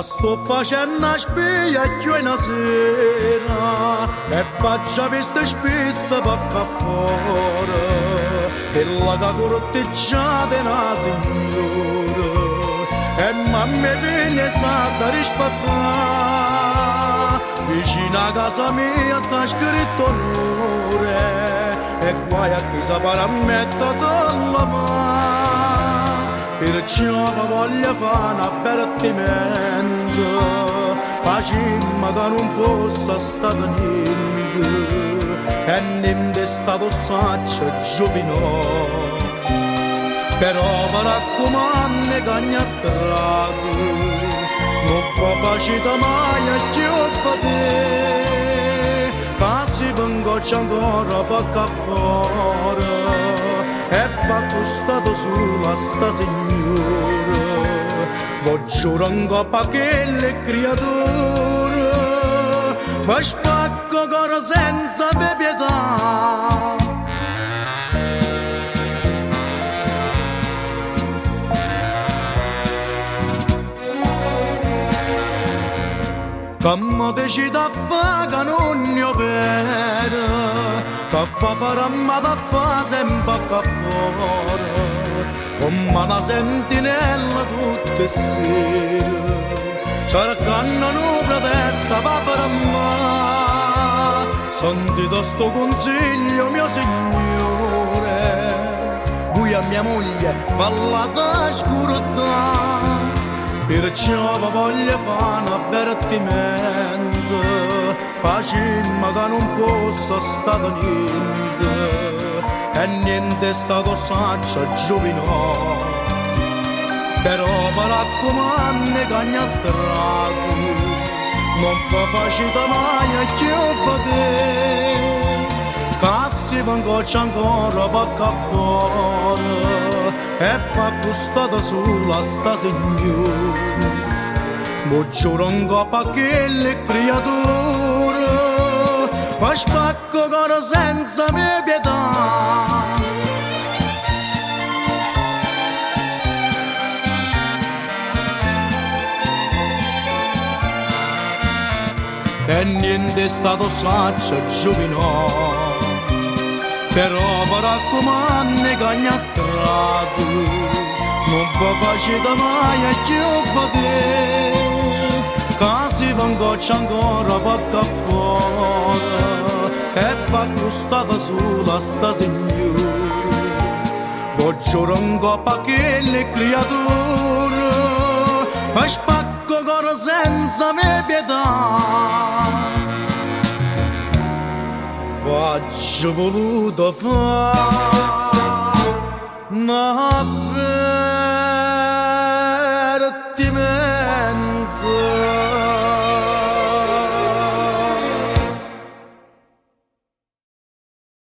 sto facendo a spia una sera e faccia vista spessa pacca fuori per la corteggiata una signora e mamma figlia sa da rispettare vicino a casa mia sta scritto onore e guai a chi sapere mettere dalla mano perciò voglio fare un avvertimento facciamo che non fosse stato niente e niente è stato saggio giovine però mi raccomando che ogni strada non fa facile mai a chiudere che si vengo c'è ancora poco fuori e fa costato sulla sta signora lo giuro ancora che le creature ma spacco cuore senza pietà come decide a fare che non ne opera che fa fare a me da fa sempre qua fuori come una sentinella tutte le sere cercando una protesta per me sentito sto consiglio mio signore lui a mia moglie parla da scurità perciò voglio fare un avvertimento facciamo che non fosse stato niente e niente è stato saggio giovine però mi raccomando che ogni strada non fa facile mai a chiudere che si vengo c'è ancora poco fuori e fa costato sulla sta signora lo giuro ancora che le creature ma spacco cuore senza pietà e niente è stato saggio giovine però mi raccomando che ogni strada non fa facile mai a chiudere che si vengo c'è ancora poco fuori e va costata sulla sta signora lo giuro ancora che le creature ma spacco cuore senza pietà faccio voluto fare un avvertimento